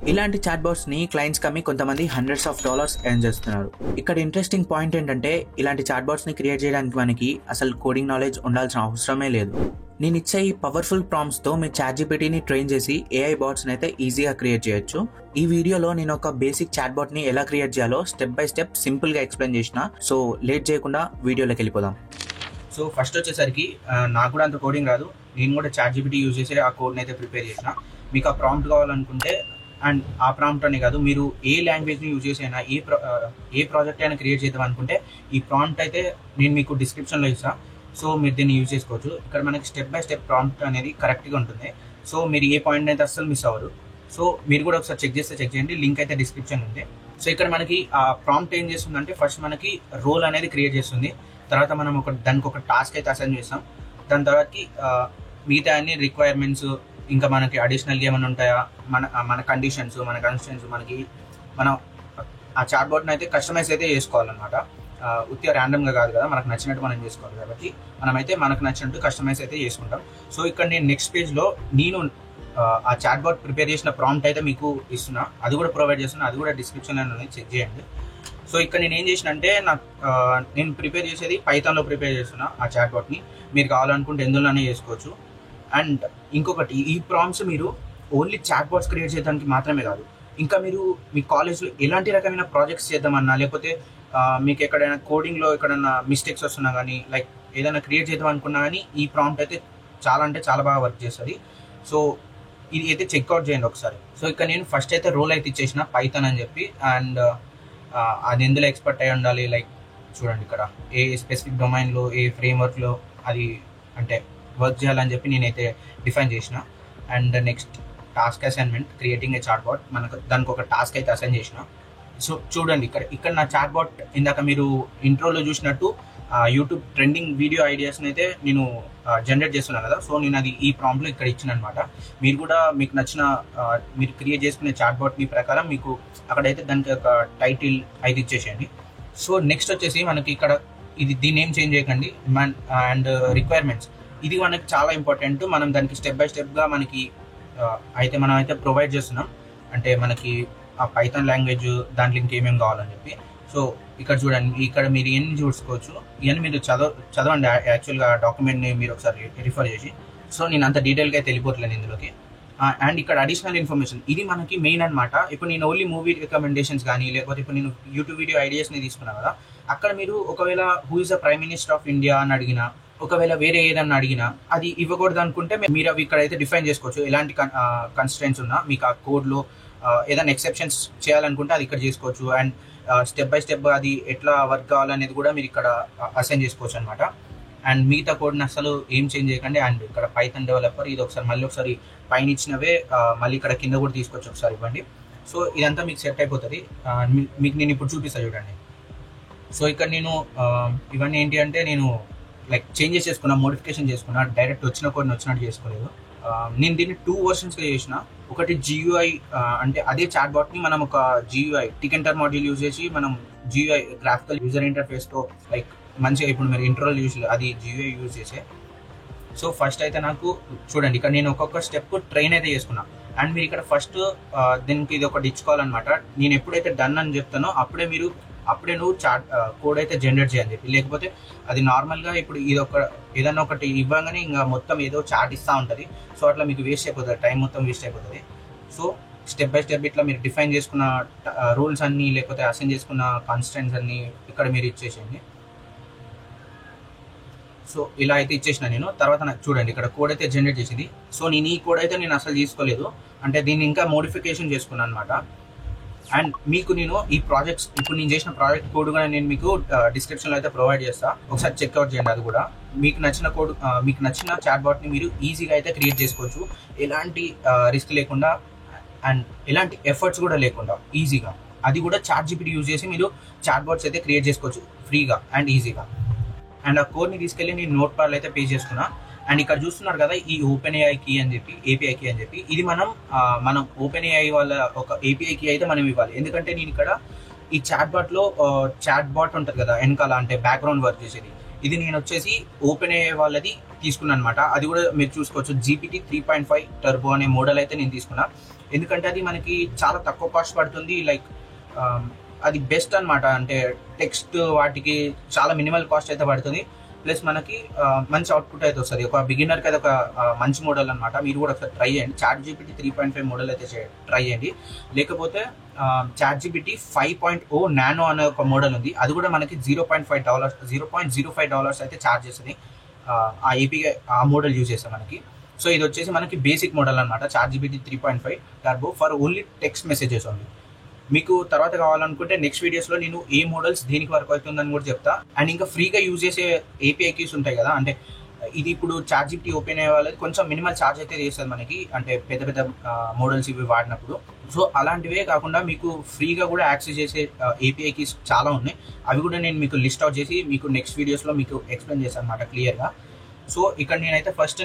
ఇలాంటి చాట్బాట్స్ని క్లయింట్స్ కమ్మి కొంతమంది హండ్రెడ్స్ ఆఫ్ డాలర్స్ ఎర్న్ చేస్తున్నారు. ఇక్కడ ఇంట్రెస్టింగ్ పాయింట్ ఏంటంటే ఇలాంటి చాట్బాట్స్ని క్రియేట్ చేయడానికి మనకి అసలు కోడింగ్ నాలెడ్జ్ ఉండాల్సిన అవసరమే లేదు. నేను ఇచ్చే ఈ పవర్ఫుల్ ప్రాంప్ట్స్తో మీ చాట్‌జీపీటీని ట్రైన్ చేసి ఏఐ బాట్స్ని అయితే ఈజీగా క్రియేట్ చేయొచ్చు. ఈ వీడియోలో నేను ఒక బేసిక్ చాట్బాట్ని ఎలా క్రియేట్ చేయాలో స్టెప్ బై స్టెప్ సింపుల్గా ఎక్స్ప్లెయిన్ చేసిన. సో లేట్ చేయకుండా వీడియోలోకి వెళ్ళిపోదాం. సో ఫస్ట్ వచ్చేసరికి నాకు కూడా అంత కోడింగ్ రాదు. నేను కూడా చాట్‌జీపీటీ యూజ్ చేసి ఆ కోడ్ని అయితే ప్రిపేర్ చేసిన. మీకు ఆ ప్రాంప్ట్ కావాలనుకుంటే అండ్ ఆ ప్రాంప్ట్ అనే కాదు, మీరు ఏ లాంగ్వేజ్ని యూజ్ చేసి అయినా ఏ ప్రాజెక్ట్ అయినా క్రియేట్ చేద్దాం అనుకుంటే ఈ ప్రాంప్ట్ అయితే నేను మీకు డిస్క్రిప్షన్లో ఇస్తాను. సో మీరు దీన్ని యూజ్ చేసుకోవచ్చు. ఇక్కడ మనకి స్టెప్ బై స్టెప్ ప్రాంప్ట్ అనేది కరెక్ట్గా ఉంటుంది. సో మీరు ఏ పాయింట్ అయితే అస్సలు మిస్ అవ్వరు. సో మీరు కూడా ఒకసారి చెక్ చేయండి. లింక్ అయితే డిస్క్రిప్షన్ ఉంది. సో ఇక్కడ మనకి ఆ ప్రాంప్ట్ ఏం చేస్తుందంటే ఫస్ట్ మనకి రోల్ అనేది క్రియేట్ చేస్తుంది. తర్వాత మనం దానికి ఒక టాస్క్ అయితే అసైన్ చేస్తాం. దాని తర్వాతకి మిగతా అన్ని రిక్వైర్మెంట్స్ ఇంకా మనకి అడిషనల్గా ఏమైనా ఉంటాయా, మన కండిషన్స్, మన కన్స్ట్రెంట్స్, మనం ఆ చాట్‌బాట్ని అయితే కస్టమైజ్ అయితే చేసుకోవాలన్నమాట. ఉత్తిగా ర్యాండమ్గా కాదు కదా, మనకు నచ్చినట్టు మనం చేసుకోవాలి. కాబట్టి మనమైతే మనకు నచ్చినట్టు కస్టమైజ్ అయితే చేసుకుంటాం. సో ఇక్కడ నేను నెక్స్ట్ పేజ్లో నేను ఆ చాట్‌బాట్ ప్రిపేర్ చేసిన ప్రాంప్ట్ అయితే మీకు ఇస్తున్నా. అది కూడా ప్రొవైడ్ చేస్తున్నా. అది కూడా డిస్క్రిప్షన్లో ఉంది, చెక్ చేయండి. సో ఇక్కడ నేను ఏం చేసిన అంటే నేను ప్రిపేర్ చేసేది పైథాన్లో ప్రిపేర్ చేస్తున్నా ఆ చాట్‌బాట్ని. మీరు కావాలనుకుంటే ఎందులోనే చేసుకోవచ్చు. అండ్ ఇంకొకటి, ఈ ప్రాంప్ట్స్ మీరు ఓన్లీ చాట్‌బాట్స్ క్రియేట్ చేయడానికి మాత్రమే కాదు, ఇంకా మీరు మీ కాలేజ్లో ఎలాంటి రకమైన ప్రాజెక్ట్స్ చేద్దామన్నా, లేకపోతే మీకు ఎక్కడైనా కోడింగ్లో ఎక్కడైనా మిస్టేక్స్ వస్తున్నా కానీ, లైక్ ఏదైనా క్రియేట్ చేద్దాం అనుకున్నా కానీ ఈ ప్రాంప్ట్ అయితే చాలా బాగా వర్క్ చేస్తుంది. సో ఇది అయితే చెక్అవుట్ చేయండి ఒకసారి. సో ఇక్కడ నేను ఫస్ట్ అయితే రోల్ అయితే ఇచ్చేసిన పైథాన్ అని చెప్పి. అండ్ అది ఎందులో ఎక్స్పర్ట్ అయి ఉండాలి, లైక్ చూడండి ఇక్కడ ఏ స్పెసిఫిక్ డొమైన్లో ఏ ఫ్రేమ్వర్క్లో అది అంటే వర్క్ చేయాలని చెప్పి నేనైతే డిఫైన్ చేసిన. And next task assignment, creating a chatbot. దానికి ఒక టాస్క్ అయితే అసైన్ చేసిన. సో చూడండి ఇక్కడ నా చాట్‌బాట్ ఇందాక మీరు ఇంట్రోలో చూసినట్టు యూట్యూబ్ ట్రెండింగ్ వీడియో ఐడియాస్ని అయితే నేను జనరేట్ చేస్తున్నాను కదా. సో నేను అది ఈ ప్రాంప్ట్లో ఇక్కడ ఇచ్చిన అనమాట. మీరు కూడా మీకు నచ్చిన మీరు క్రియేట్ చేసుకునే చాట్‌బాట్ని ప్రకారం మీకు అక్కడైతే దానికి ఒక టైటిల్ అయితే ఇచ్చేసేయండి. సో నెక్స్ట్ వచ్చేసి మనకి ఇక్కడ దీన్ని ఏం చేంజ్ చేయకండి. అండ్ రిక్వైర్మెంట్స్, ఇది మనకి చాలా ఇంపార్టెంట్. మనం దానికి స్టెప్ బై స్టెప్గా మనం అయితే ప్రొవైడ్ చేస్తున్నాం. అంటే మనకి ఆ పైథాన్ లాంగ్వేజ్ దాంట్లో ఇంకేమేమి కావాలని చెప్పి. సో ఇక్కడ చూడండి, ఇక్కడ మీరు ఎన్ని చూసుకోవచ్చు. ఇవన్నీ మీరు చదవండి యాక్చువల్గా డాక్యుమెంట్ని మీరు ఒకసారి రిఫర్ చేసి. సో నేను అంత డీటెయిల్గా అయితే వెళ్ళిపోవట్లేదు ఇందులోకి. అండ్ ఇక్కడ అడిషనల్ ఇన్ఫర్మేషన్, ఇది మనకి మెయిన్ అనమాట. ఇప్పుడు నేను ఓన్లీ మూవీ రికమెండేషన్స్ కానీ, లేకపోతే ఇప్పుడు నేను యూట్యూబ్ వీడియో ఐడియాస్ని తీసుకున్నాను కదా, అక్కడ మీరు ఒకవేళ who is the prime minister of India అని అడిగినా, ఒకవేళ వేరే ఏదన్నా అడిగినా అది ఇవ్వకూడదు అనుకుంటే మీరు అవి ఇక్కడైతే డిఫైన్ చేసుకోవచ్చు. ఎలాంటి కన్స్ట్రెంట్స్ ఉన్నా మీకు ఆ కోడ్లో ఏదైనా ఎక్సెప్షన్స్ చేయాలనుకుంటే అది ఇక్కడ చేసుకోవచ్చు. అండ్ స్టెప్ బై స్టెప్ అది ఎట్లా వర్క్ కావాలనేది కూడా మీరు ఇక్కడ అసైన్ చేసుకోవచ్చు అనమాట. అండ్ మిగతా కోడ్ని అసలు ఏం చేంజ్ చేయకండి. అండ్ ఇక్కడ పైథాన్ డెవలపర్ ఇది మళ్ళీ ఒకసారి పైన ఇచ్చినవే మళ్ళీ ఇక్కడ కింద కూడా తీసుకొచ్చి ఒకసారి ఇవ్వండి. సో ఇదంతా మీకు సెట్ అయిపోతుంది. మీకు నేను ఇప్పుడు చూపిస్తాను చూడండి. సో ఇక్కడ నేను ఇవన్నీ ఏంటి అంటే నేను లైక్ చేంజెస్ చేసుకున్నా, మోడిఫికేషన్ చేసుకున్నా. డైరెక్ట్ వచ్చిన కోడ్ని వచ్చినట్టు చేసుకోలేదు. నేను దీన్ని 2 వర్షన్స్గా చేసిన. ఒకటి GUI, అంటే అదే చాట్‌బాట్ని మనం ఒక GUI టికెంటర్ మాడ్యూల్ యూజ్ చేసి మనం GUI గ్రాఫికల్ యూజర్ ఇంటర్ఫేస్తో లైక్ మంచిగా ఇప్పుడు మీరు ఇంట్రోల్ యూజ్ అది GUI యూజ్ చేసే. సో ఫస్ట్ అయితే నాకు చూడండి, ఇక్కడ నేను ఒక్కొక్క స్టెప్ ట్రైన్ అయితే చేసుకున్నా. అండ్ మీరు ఇక్కడ ఫస్ట్ దీనికి ఇది ఒకటి ఇచ్చుకోవాలన్నమాట. నేను ఎప్పుడైతే డన్ అని చెప్తానో అప్పుడే నువ్వు కోడ్ అయితే జనరేట్ చేయని చెప్పి. లేకపోతే అది నార్మల్గా ఇప్పుడు ఏదన్నా ఒకటి ఇవ్వగానే ఇంకా మొత్తం ఏదో చాట్ ఇస్తూ ఉంటుంది. సో అట్లా మీకు వేస్ట్ అయిపోతుంది, టైం మొత్తం వేస్ట్ అయిపోతుంది. సో స్టెప్ బై స్టెప్ ఇట్లా మీరు డిఫైన్ చేసుకున్న రూల్స్ అన్నీ, లేకపోతే అసైన్ చేసుకున్న కాన్స్టెంట్స్ అన్నీ ఇక్కడ మీరు ఇచ్చేసేయండి. సో ఇలా అయితే ఇచ్చేసిన నేను. తర్వాత నాకు చూడండి ఇక్కడ కోడ్ అయితే జనరేట్ చేసింది. సో నేను ఈ కోడ్ అయితే నేను అసలు తీసుకోలేదు, అంటే దీన్ని ఇంకా మోడిఫికేషన్ చేసుకున్నాను అనమాట. అండ్ మీకు నేను ఈ ప్రాజెక్ట్స్ ఇప్పుడు నేను చేసిన ప్రాజెక్ట్ కోడ్ కూడా నేను మీకు డిస్క్రిప్షన్లో అయితే ప్రొవైడ్ చేస్తాను. ఒకసారి చెక్అవుట్ చేయండి. అది కూడా మీకు నచ్చిన కోడ్, మీకు నచ్చిన చాట్‌బాట్ని మీరు ఈజీగా అయితే క్రియేట్ చేసుకోవచ్చు. ఎలాంటి రిస్క్ లేకుండా అండ్ ఎలాంటి ఎఫర్ట్స్ కూడా లేకుండా ఈజీగా. అది కూడా చాట్‌జీపీటీ యూజ్ చేసి మీరు చాట్‌బాట్స్ అయితే క్రియేట్ చేసుకోవచ్చు ఫ్రీగా అండ్ ఈజీగా. అండ్ ఆ కోడ్ని తీసుకెళ్ళి నేను నోట్‌ప్యాడ్లో అయితే పేస్ట్ చేసుకున్నా. అండ్ ఇక్కడ చూస్తున్నారు కదా ఈ ఓపెన్ఏఐ కీ అని చెప్పి, API కీ అని చెప్పి, ఇది మనం ఓపెన్ఏఐ వాళ్ళ ఒక API కీ అయితే మనం ఇవ్వాలి. ఎందుకంటే నేను ఇక్కడ ఈ చాట్‌బాట్లో చాట్‌బాట్ ఉంటుంది కదా వెనకాల, అంటే బ్యాక్గ్రౌండ్ వర్క్ చేసేది, ఇది నేను వచ్చేసి ఓపెన్ అయ్యే వాళ్ళది తీసుకున్నాను అనమాట. అది కూడా మీరు చూసుకోవచ్చు, GPT 3.5 టర్బో అనే మోడల్ అయితే నేను తీసుకున్నా. ఎందుకంటే అది మనకి చాలా తక్కువ కాస్ట్ పడుతుంది. లైక్ అది బెస్ట్ అనమాట. అంటే టెక్స్ట్ వాటికి చాలా మినిమల్ కాస్ట్ అయితే పడుతుంది. ప్లస్ మనకి మంచి అవుట్పుట్ అయితే వస్తుంది. ఒక బిగినర్కి అది ఒక మంచి మోడల్ అనమాట. మీరు కూడా ఒకసారి ట్రై చేయండి. ChatGPT 3.5 మోడల్ అయితే ట్రై చేయండి. లేకపోతే ChatGPT 5.0 నానో అనే ఒక మోడల్ ఉంది. అది కూడా మనకి $0.05 అయితే ఛార్జ్ చేస్తుంది. ఆ ఏపీఐ ఆ మోడల్ యూజ్ చేస్తాం మనకి. సో ఇది వచ్చేసి మనకి బేసిక్ మోడల్ అనమాట, ChatGPT 3.5 turbo for only text messages only. మీకు తర్వాత కావాలనుకుంటే నెక్స్ట్ వీడియోస్లో నేను ఏ మోడల్స్ దేనికి వర్క్ అవుతుందని కూడా చెప్తా. అండ్ ఇంకా ఫ్రీగా యూజ్ చేసే ఏపీఐ కీస్ ఉంటాయి కదా, అంటే ఇది ఇప్పుడు ChatGPT ఓపెన్ అయ్యే వాళ్ళది కొంచెం మినిమల్ ఛార్జ్ అయితే చేస్తుంది మనకి, అంటే పెద్ద పెద్ద మోడల్స్ ఇవి వాడినప్పుడు. సో అలాంటివే కాకుండా మీకు ఫ్రీగా కూడా యాక్సెస్ చేసే ఏపీఐ కీస్ చాలా ఉన్నాయి. అవి కూడా నేను మీకు లిస్ట్ అవుట్ చేసి మీకు నెక్స్ట్ వీడియోస్లో మీకు ఎక్స్ప్లెయిన్ చేస్తాను అనమాట క్లియర్గా. సో ఇక్కడ నేనైతే ఫస్ట్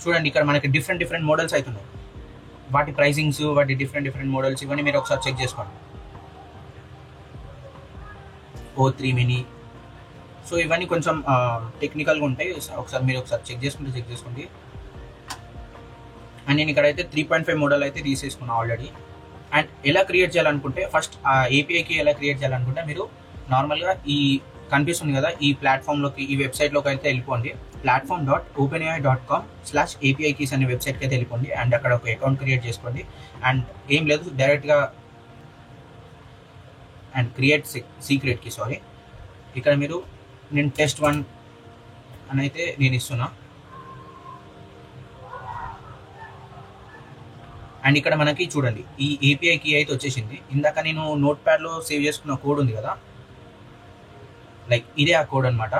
చూడండి, ఇక్కడ మనకి డిఫరెంట్ మోడల్స్ అవుతున్నాయి. వాటి ప్రైసింగ్స్, వాటి డిఫరెంట్ మోడల్స్ ఇవన్నీ మీరు ఒకసారి చెక్ చేసుకోండి. O3 mini. సో ఇవన్నీ కొంచెం టెక్నికల్గా ఉంటాయి. ఒకసారి మీరు చెక్ చేసుకోండి. అండ్ నేను ఇక్కడైతే 3.5 మోడల్ అయితే తీసేసుకున్నాను ఆల్రెడీ. అండ్ ఎలా క్రియేట్ చేయాలనుకుంటే ఫస్ట్ ఆ ఏపీఐకి ఎలా క్రియేట్ చేయాలనుకుంటే మీరు నార్మల్గా ఈ కనిపిస్తుంది కదా ఈ ప్లాట్ఫామ్లోకి, ఈ వెబ్సైట్లోకి అయితే వెళ్ళిపోండి. platform.openai.com/API keys అనే వెబ్సైట్కి అయితే వెళ్ళిపోండి. అండ్ అక్కడ ఒక అకౌంట్ క్రియేట్ చేసుకోండి. అండ్ ఏం లేదు, డైరెక్ట్గా and create secret key, sorry, ఇక్కడ మీరు నేను test 1 అని అయితే నేను ఇస్తున్నా. అండ్ ఇక్కడ మనకి చూడండి ఈ ఏపీఐ కీ అయితే వచ్చేసింది. ఇందాక నేను నోట్ ప్యాడ్లో సేవ్ చేసుకున్న కోడ్ ఉంది కదా, లైక్ ఇదే ఆ కోడ్ అనమాట.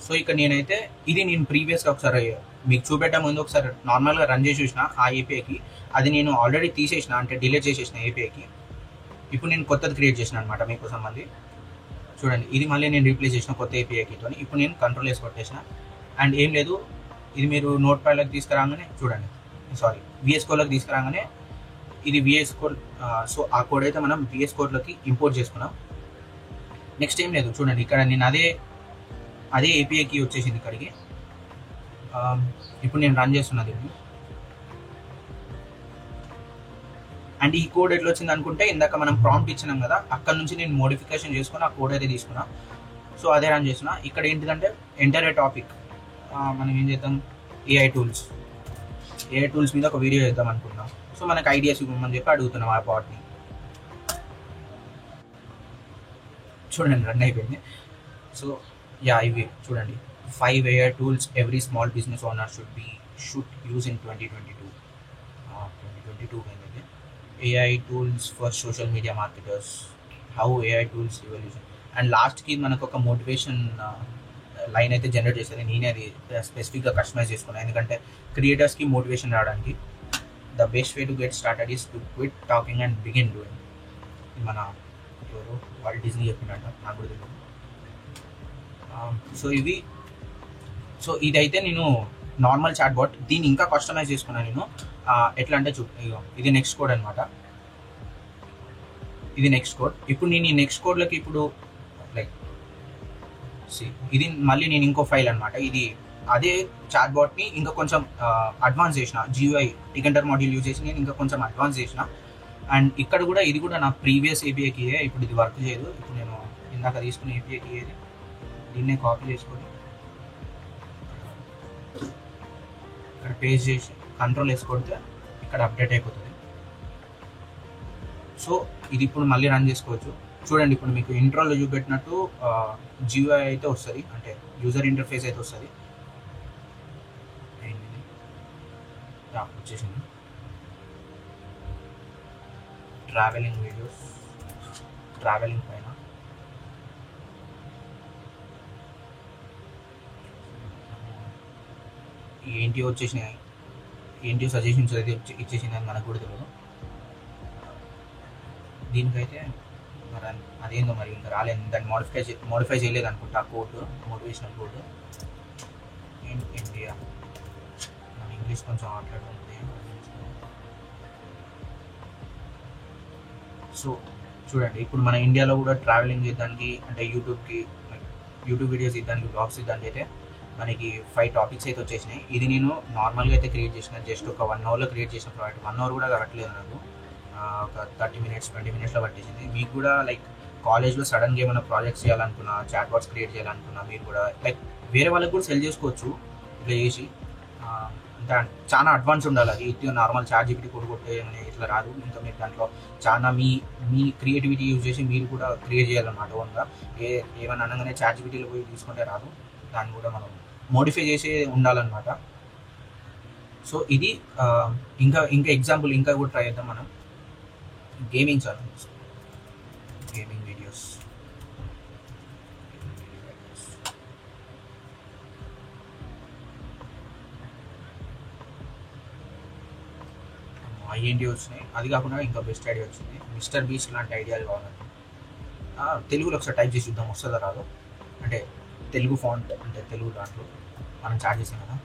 సో ఇక్కడ నేనైతే ఇది నేను ప్రీవియస్గా ఒకసారి మీకు చూపెట్టే ముందు ఒకసారి నార్మల్గా రన్ చేసి చూసిన ఆ ఏపీఐకి. అది నేను ఆల్రెడీ తీసేసిన, అంటే డిలీట్ చేసేసిన ఏపీఐకి. ఇప్పుడు నేను కొత్తది క్రియేట్ చేసిన అనమాట మీకోసం మళ్ళీ. చూడండి, ఇది మళ్ళీ నేను రీప్లేస్ చేసిన కొత్త ఏపీఐకితో. ఇప్పుడు నేను కంట్రోల్ వేసి కొట్టేసిన. అండ్ ఏం లేదు, ఇది మీరు నోట్ ప్యాడ్లోకి తీసుకురాగానే చూడండి, సారీ VS కోడ్లోకి తీసుకురాగానే ఇది VS కోడ్. సో ఆ కోడ్ అయితే మనం VS కోడ్లోకి ఇంపోర్ట్ చేసుకున్నాం. నెక్స్ట్ ఏం లేదు, చూడండి ఇక్కడ నేను అదే ఏపీఐకి వచ్చేసింది ఇక్కడికి. ఇప్పుడు నేను రన్ చేస్తున్నా దీన్ని. అండ్ ఈ కోడ్ ఎట్లా వచ్చింది అనుకుంటే ఇందాక మనం ప్రాంప్ట్ ఇచ్చినాం కదా, అక్కడ నుంచి నేను మోడిఫికేషన్ చేసుకుని ఆ కోడ్ అయితే తీసుకున్నా. సో అదే రన్ చేస్తున్నా. ఇక్కడ ఏంటిదంటే ఎంటర్ ఏ టాపిక్, మనం ఏం చేద్దాం, ఏఐ టూల్స్ మీద ఒక వీడియో చేద్దాం అనుకుంటున్నాం. సో మనకు ఐడియాస్ ఇవ్వమని చెప్పి అడుగుతున్నాం ఆ బాట్ని. చూడండి రన్ అయిపోయింది. సో ఇవి చూడండి, 5 AI tools every small business owner should use in 2022. 2022 అనేది AI tools for social media marketers, how AI tools evolution. And లాస్ట్కి మనకు ఒక మోటివేషన్ లైన్ అయితే జనరేట్ చేస్తుంది. నేనే అది స్పెసిఫిక్గా కస్టమైజ్ చేసుకున్నాను, ఎందుకంటే క్రియేటర్స్కి మోటివేషన్ రావడానికి. The best way to get started is to quit talking and begin doing. మన ఎవరు వాళ్ళు డిజ్నీ చెప్పినట్ట, నాకు కూడా తెలియదు. సో ఇదైతే నేను నార్మల్ చాట్ బాట్, దీన్ని ఇంకా కస్టమైజ్ చేసుకున్నాను నేను. ఎట్లా అంటే ఇది నెక్స్ట్ కోడ్ అనమాట. ఇది నెక్స్ట్ కోడ్. ఇప్పుడు నేను ఈ నెక్స్ట్ కోడ్లోకి ఇప్పుడు లైక్ ఇది మళ్ళీ నేను ఇంకో ఫైల్ అనమాట. ఇది అదే చాట్ బాట్ని ఇంకా కొంచెం అడ్వాన్స్ చేసిన, GUI టికెంటర్ మాడ్యూల్ యూజ్ చేసి నేను ఇంకా కొంచెం అడ్వాన్స్ చేసిన. అండ్ ఇక్కడ కూడా ఇది కూడా నా ప్రీవియస్ ఏపీఐకి, ఇప్పుడు ఇది వర్క్ చేయదు. ఇప్పుడు నేను ఇందాక తీసుకున్న ఏపీఐకి ఏది, దీన్నే కాపీ చేసుకొని ఇక్కడ పేస్ట్ చేసి కంట్రోల్ వేసి కొడితే ఇక్కడ అప్డేట్ అయిపోతుంది. సో ఇది ఇప్పుడు మళ్ళీ రన్ చేసుకోవచ్చు. చూడండి, ఇప్పుడు మీకు ఇంట్రోలో చూపెట్టినట్టు GUI అయితే వస్తుంది, అంటే యూజర్ ఇంటర్ఫేస్ అయితే వస్తుంది. వచ్చేసింది. ట్రావెలింగ్ వీడియోస్, ట్రావెలింగ్ పైన ఏంటి వచ్చేసినాయి, ఏంటి సజెషన్స్ అయితే ఇచ్చేసింది అని మనకు కూడా తెలియదు. దీనికైతే మరి అదేందో మరి ఇంకా రాలేదు, దాన్ని మోడిఫై చేయలేదు అనుకుంటా. ఆ కోడ్, మోటివేషనల్ కోడ్. ఇండియా, మన ఇంగ్లీష్ కొంచెం మాట్లాడుతుంది. సో చూడండి, ఇప్పుడు మన ఇండియాలో కూడా ట్రావెలింగ్ చేయడానికి, అంటే యూట్యూబ్కి యూట్యూబ్ వీడియోస్ ఇద్దానికి బ్లాగ్స్ ఇద్దానికి అయితే మనకి 5 టాపిక్స్ అయితే వచ్చేసినాయి. ఇది నేను నార్మల్గా అయితే క్రియేట్ చేసిన, జస్ట్ ఒక 1 అవర్లో క్రియేట్ చేసిన ప్రాజెక్ట్. 1 అవర్ కూడా కావట్లేదు నాకు, ఒక 30 minutes 20 minutesలో పట్టేసింది. మీకు కూడా లైక్ కాలేజ్లో సడన్గా ఏమైనా ప్రాజెక్ట్స్ చేయాలనుకున్నా, చాట్ బాట్స్ క్రియేట్ చేయాలనుకున్నా, మీరు కూడా లైక్ వేరే వాళ్ళకి కూడా సెల్ చేసుకోవచ్చు ఇట్లా చేసి. చాలా అడ్వాన్స్ ఉండాలి, అది ఇది నార్మల్ చాట్ జీపీటీ కొట్టే ఇట్లా రాదు. ఇంకా మీరు దాంట్లో చాలా మీ క్రియేటివిటీ యూజ్ చేసి మీరు కూడా క్రియేట్ చేయాలన్నమాట ఓన్గా. ఏమైనా అనగానే చాట్ జీపీటీలో పోయి తీసుకుంటే రాదు, దాన్ని కూడా మనం మోడిఫై చేసి ఉండాలన్నమాట. సో ఇది ఇంకా ఎగ్జాంపుల్ ఇంకా కూడా ట్రై చేద్దాం మనం. గేమింగ్ ఛానల్స్, గేమింగ్ వీడియోస్, ఏంటి వచ్చినాయి. అది కాకుండా ఇంకా బెస్ట్ ఐడియా వచ్చింది, మిస్టర్ బీస్ట్ లాంటి ఐడియాలు కావాలంటే తెలుగులో ఒకసారి టైప్ చేసి చూద్దాం, వస్తుందో రాదో. అంటే తెలుగు ఫాంట్, అంటే తెలుగు దాంట్లో మనం చాట్ చేసాం కదా.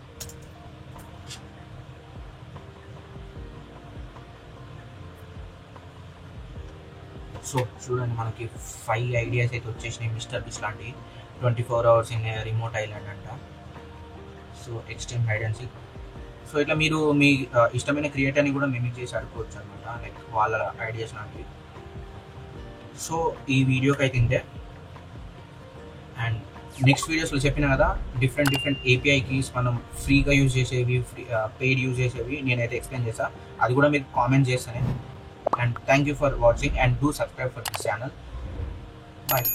సో చూడండి, మనకి 5 ఐడియాస్ అయితే వచ్చేసినాయి మిస్టర్ బీస్ట్ లాంటి. 24 hours ఇన్ రిమోట్ ఐలాండ్ అంట. So extreme hide and seek. So ఇట్లా మీరు మీ ఇష్టమైన క్రియేటర్ని కూడా మిమిక్ చేసి అడుకోవచ్చు అనమాట, లైక్ వాళ్ళ ఐడియాస్ లాంటివి. సో ఈ వీడియోకి అయితే ఇంతే. అండ్ నెక్స్ట్ వీడియోస్లో చెప్పిన కదా, డిఫరెంట్ ఏపీఐ కీస్ మనం ఫ్రీగా యూజ్ చేసేవి, పెయిడ్ యూజ్ చేసేవి నేనైతే ఎక్స్ప్లెయిన్ చేస్తాను. అది కూడా మీరు కామెంట్ చేస్తానే. And thank you for watching and do subscribe for this channel. Bye.